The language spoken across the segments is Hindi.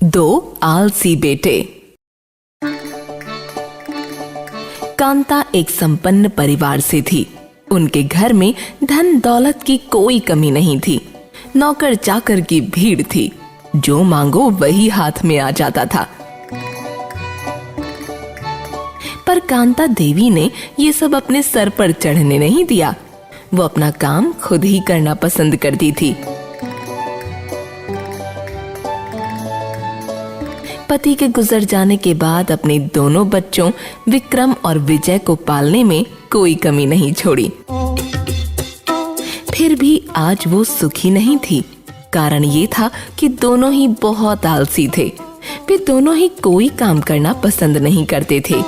दो आलसी बेटे। कांता एक संपन्न परिवार से थी। उनके घर में धन दौलत की कोई कमी नहीं थी। नौकर चाकर की भीड़ थी, जो मांगो वही हाथ में आ जाता था। पर कांता देवी ने ये सब अपने सर पर चढ़ने नहीं दिया। वो अपना काम खुद ही करना पसंद करती थी। पति के गुजर जाने के बाद अपने दोनों बच्चों विक्रम और विजय को पालने में कोई कमी नहीं छोड़ी। फिर भी आज वो सुखी नहीं थी। कारण ये था कि दोनों ही बहुत आलसी थे। वे दोनों ही कोई काम करना पसंद नहीं करते थे।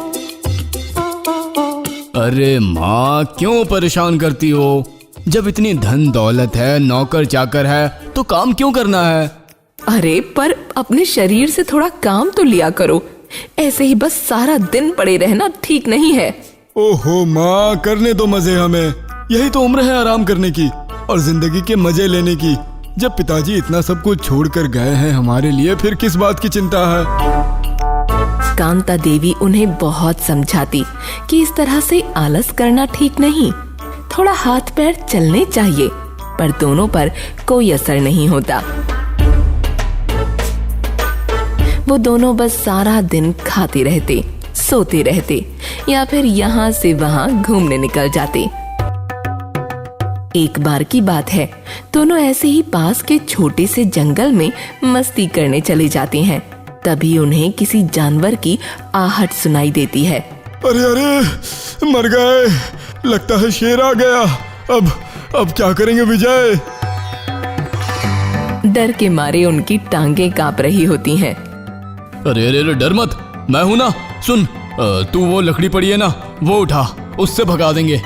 अरे माँ, क्यों परेशान करती हो? जब इतनी धन दौलत है, नौकर चाकर है, तो काम क्यों करना है? अरे पर अपने शरीर से थोड़ा काम तो लिया करो। ऐसे ही बस सारा दिन पड़े रहना ठीक नहीं है। ओहो माँ, करने दो मजे हमें। यही तो उम्र है आराम करने की और जिंदगी के मजे लेने की। जब पिताजी इतना सब कुछ छोड़कर गए हैं हमारे लिए, फिर किस बात की चिंता है? कांता देवी उन्हें बहुत समझाती कि इस तरह से आलस करना ठीक नहीं, थोड़ा हाथ पैर चलने चाहिए, पर दोनों पर कोई असर नहीं होता। वो दोनों बस सारा दिन खाते रहते, सोते रहते या फिर यहाँ से वहाँ घूमने निकल जाते। एक बार की बात है, दोनों ऐसे ही पास के छोटे से जंगल में मस्ती करने चले जाते हैं। तभी उन्हें किसी जानवर की आहट सुनाई देती है। अरे अरे, मर गए, लगता है शेर आ गया। अब क्या करेंगे विजय? डर के मारे उनकी टांगें कांप रही होती हैं। अरे अरे अरे, डर मत, मैं हूं ना। सुन, तू वो लकड़ी पड़ी है ना, वो उठा, उससे भगा देंगे।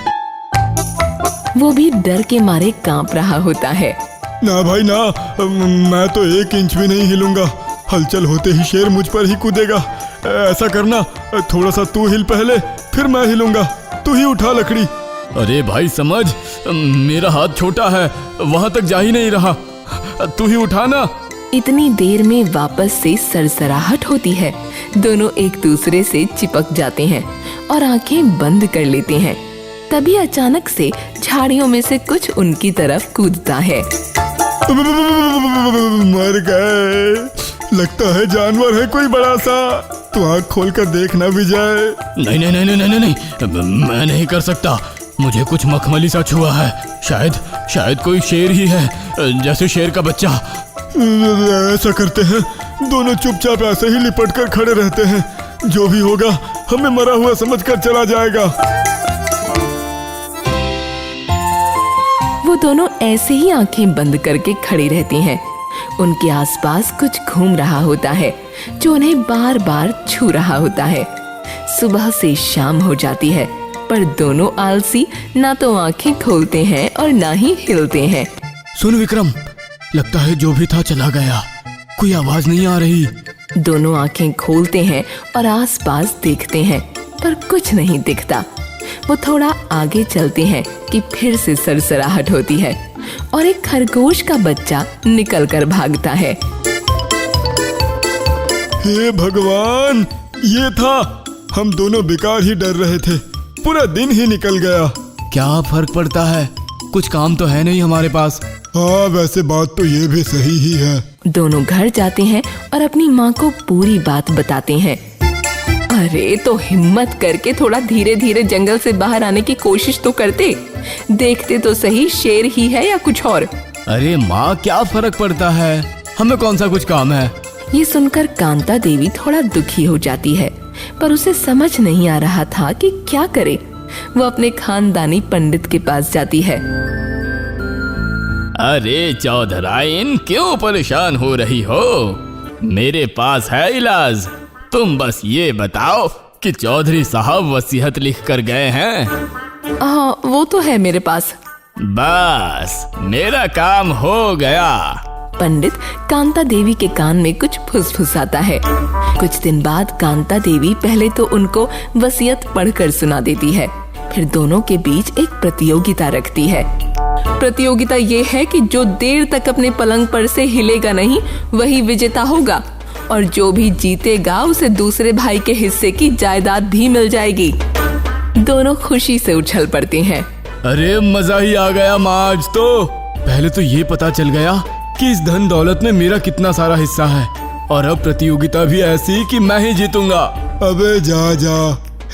वो भी डर के मारे कांप रहा होता है। ना भाई ना, मैं तो 1 इंच भी नहीं हिलूंगा। हलचल होते ही शेर मुझ पर ही कूदेगा। ऐसा करना, थोड़ा सा तू हिल पहले, फिर मैं हिलूंगा। तू ही उठा लकड़ी। अरे भाई समझ, मेरा हाथ छोटा है, वहां तक जा ही नहीं रहा। तू ही उठा ना। इतनी देर में वापस से सरसराहट होती है। दोनों एक दूसरे से चिपक जाते हैं और आंखें बंद कर लेते हैं। तभी अचानक से झाड़ियों में से कुछ उनकी तरफ कूदता है। मर गए, लगता है जानवर है कोई बड़ा सा। तू आँख खोल कर देखना विजय। नहीं नहीं नहीं नहीं नहीं, मैं नहीं कर सकता। मुझे कुछ मखमली सा छुआ है। शायद कोई शेर ही है, जैसे शेर का बच्चा। ऐसा करते हैं, दोनों चुपचाप ऐसे ही लिपट कर खड़े रहते हैं। जो भी होगा हमें मरा हुआ समझकर चला जाएगा। वो दोनों ऐसे ही आंखें बंद करके खड़े रहते हैं। उनके आसपास कुछ घूम रहा होता है, जो उन्हें बार बार छू रहा होता है। सुबह से शाम हो जाती है, पर दोनों आलसी ना तो आंखें खोलते हैं और ना ही हिलते हैं। सुन विक्रम, लगता है जो भी था चला गया। कोई आवाज नहीं आ रही। दोनों आंखें खोलते हैं और आसपास देखते हैं, पर कुछ नहीं दिखता। वो थोड़ा आगे चलते हैं कि फिर से सरसराहट होती है और एक खरगोश का बच्चा निकलकर भागता है। हे भगवान, ये था। हम दोनों बेकार ही डर रहे थे। पूरा दिन ही निकल गया। क्या फर्क पड़ता है, कुछ काम तो है नहीं हमारे पास। हाँ, वैसे बात तो ये भी सही ही है। दोनों घर जाते हैं और अपनी माँ को पूरी बात बताते हैं। अरे तो हिम्मत करके थोड़ा धीरे धीरे जंगल से बाहर आने की कोशिश तो करते। देखते तो सही, शेर ही है या कुछ और। अरे माँ, क्या फर्क पड़ता है, हमें कौन सा कुछ काम है। ये सुनकर कांता देवी थोड़ा दुखी हो जाती है, पर उसे समझ नहीं आ रहा था कि क्या करे। वो अपने खानदानी पंडित के पास जाती है। अरे चौधराइन, क्यों परेशान हो रही हो? मेरे पास है इलाज। तुम बस ये बताओ कि चौधरी साहब वसीयत लिख कर गए हैं। हाँ, वो तो है मेरे पास। बस मेरा काम हो गया। पंडित कांता देवी के कान में कुछ फुसफुसाता है। कुछ दिन बाद कांता देवी पहले तो उनको वसीयत पढ़कर सुना देती है, फिर दोनों के बीच एक प्रतियोगिता रखती है। प्रतियोगिता ये है कि जो देर तक अपने पलंग पर से हिलेगा नहीं, वही विजेता होगा। और जो भी जीतेगा उसे दूसरे भाई के हिस्से की जायदाद भी मिल जाएगी। दोनों खुशी से उछल पड़ते हैं। अरे मजा ही आ गया माँ आज तो। पहले तो ये पता चल गया कि इस धन दौलत में मेरा कितना सारा हिस्सा है, और अब प्रतियोगिता भी ऐसी कि मैं ही जीतूंगा। अबे जा जा,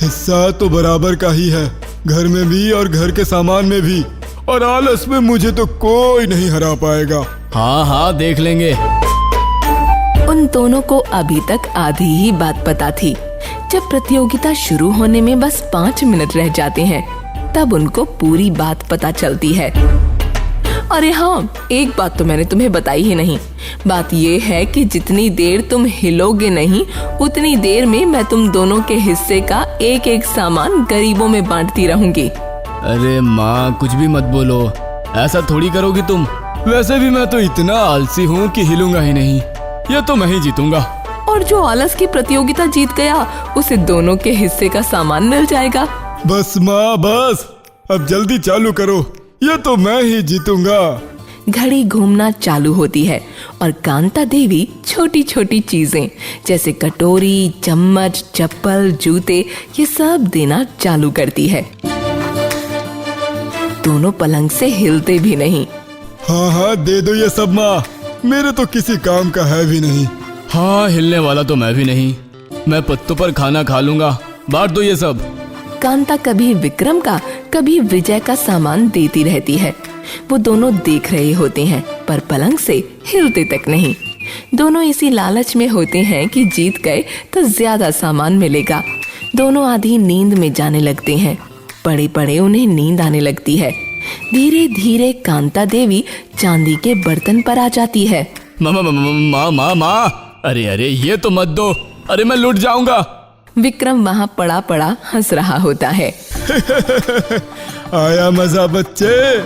हिस्सा तो बराबर का ही है, घर में भी और घर के सामान में भी, और आलस में मुझे तो कोई नहीं हरा पाएगा। हाँ हाँ देख लेंगे। उन दोनों को अभी तक आधी ही बात पता थी। जब प्रतियोगिता शुरू होने में बस 5 मिनट रह जाते हैं तब उनको पूरी बात पता चलती है। अरे हाँ, एक बात तो मैंने तुम्हें बताई ही नहीं। बात ये है कि जितनी देर तुम हिलोगे नहीं उतनी देर में मैं तुम दोनों के हिस्से का एक एक सामान गरीबों में बांटती रहूंगी। अरे माँ कुछ भी मत बोलो, ऐसा थोड़ी करोगी तुम। वैसे भी मैं तो इतना आलसी हूँ कि हिलूंगा ही नहीं, ये तो मैं ही जीतूंगा। और जो आलस की प्रतियोगिता जीत गया उसे दोनों के हिस्से का सामान मिल जाएगा। बस माँ बस, अब जल्दी चालू करो, ये तो मैं ही जीतूंगा। घड़ी घूमना चालू होती है और कांता देवी छोटी छोटी चीजें जैसे कटोरी, चम्मच, चप्पल, जूते ये सब देना चालू करती है। दोनों पलंग से हिलते भी नहीं। हाँ हाँ दे दो ये सब माँ, मेरे तो किसी काम का है भी नहीं। हाँ हिलने वाला तो मैं भी नहीं, मैं पत्तों पर खाना खा लूंगा, बांट दो ये सब। कांता कभी विक्रम का कभी विजय का सामान देती रहती है। वो दोनों देख रहे होते हैं पर पलंग से हिलते तक नहीं। दोनों इसी लालच में होते हैं कि जीत गए तो ज्यादा सामान मिलेगा। दोनों आधी नींद में जाने लगते हैं। पड़े पड़े उन्हें नींद आने लगती है। धीरे धीरे कांता देवी चांदी के बर्तन पर आ जाती है। माँ, अरे अरे ये तो मत दो, अरे मैं लुट जाऊंगा। विक्रम वहाँ पड़ा पड़ा हंस रहा होता है। आया मजा बच्चे,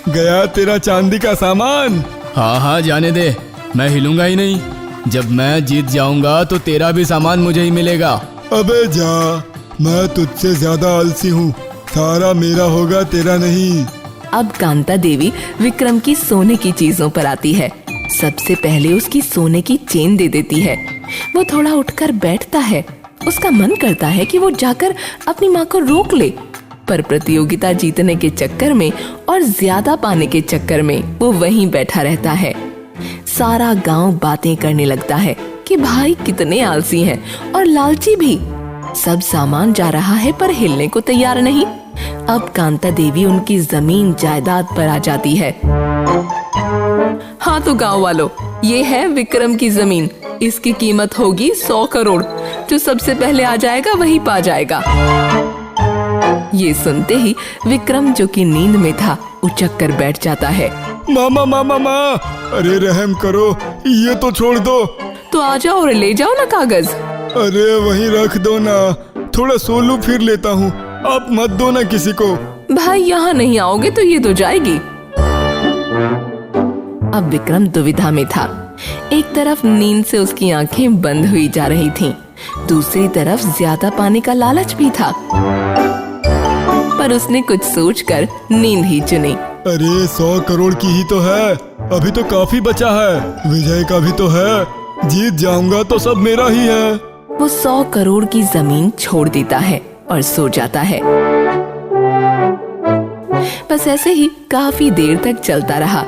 गया तेरा चांदी का सामान। हाँ हाँ जाने दे, मैं हिलूंगा ही नहीं। जब मैं जीत जाऊंगा तो तेरा भी सामान मुझे ही मिलेगा। अबे जा, मैं तुझसे ज्यादा आलसी हूँ, सारा मेरा होगा तेरा नहीं। अब कांता देवी विक्रम की सोने की चीजों पर आती है। सबसे पहले उसकी सोने की चेन दे देती है। वो थोड़ा उठकर बैठता है। उसका मन करता है कि वो जाकर अपनी माँ को रोक ले, पर प्रतियोगिता जीतने के चक्कर में और ज्यादा पाने के चक्कर में वो वहीं बैठा रहता है। सारा गांव बातें करने लगता है कि भाई कितने आलसी हैं और लालची भी। सब सामान जा रहा है पर हिलने को तैयार नहीं। अब कांता देवी उनकी जमीन जायदाद पर आ जाती है। हाँ तो गांव वालों, ये है विक्रम की जमीन। इसकी कीमत होगी 100 करोड़। जो सबसे पहले आ जाएगा वही पा जाएगा। ये सुनते ही विक्रम जो कि नींद में था उचक कर बैठ जाता है। मामा मामा माँ, अरे रहम करो, ये तो छोड़ दो। तो आ जाओ और ले जाओ ना कागज। अरे वहीं रख दो ना, थोड़ा सोलू फिर लेता हूँ, आप मत दो ना किसी को। भाई यहाँ नहीं आओगे तो ये तो जाएगी। अब विक्रम दुविधा में था। एक तरफ नींद से उसकी आंखें बंद हुई जा रही थीं, दूसरी तरफ ज्यादा पाने का लालच भी था, पर उसने कुछ सोचकर नींद ही चुनी। अरे 100 करोड़ की ही तो है, अभी तो काफी बचा है, विजय का भी तो है, जीत जाऊंगा तो सब मेरा ही है। वो 100 करोड़ की जमीन छोड़ देता है और सो जाता है। बस ऐसे ही काफी देर तक चलता रहा।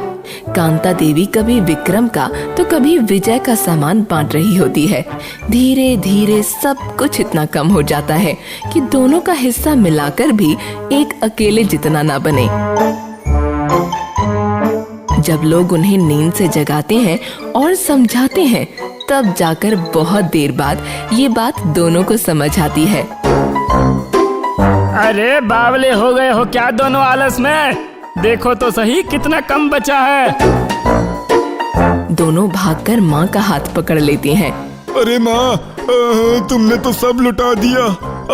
कांता देवी कभी विक्रम का तो कभी विजय का सामान बांट रही होती है। धीरे धीरे सब कुछ इतना कम हो जाता है कि दोनों का हिस्सा मिलाकर भी एक अकेले जितना ना बने। जब लोग उन्हें नींद से जगाते हैं और समझाते हैं तब जाकर बहुत देर बाद ये बात दोनों को समझ आती है। अरे बावले हो गए हो क्या दोनों आलस में? देखो तो सही कितना कम बचा है। दोनों भागकर माँ का हाथ पकड़ लेते हैं। अरे माँ, तुमने तो सब लुटा दिया,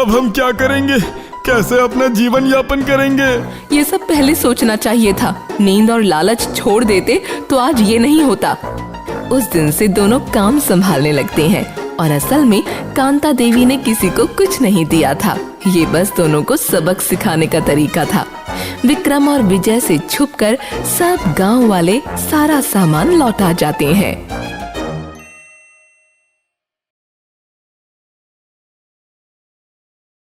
अब हम क्या करेंगे, कैसे अपना जीवन यापन करेंगे? ये सब पहले सोचना चाहिए था। नींद और लालच छोड़ देते तो आज ये नहीं होता। उस दिन से दोनों काम संभालने लगते हैं और असल में कांता देवी ने किसी को कुछ नहीं दिया था। ये बस दोनों को सबक सिखाने का तरीका था। विक्रम और विजय से छुपकर सब गांव वाले सारा सामान लौटा जाते हैं।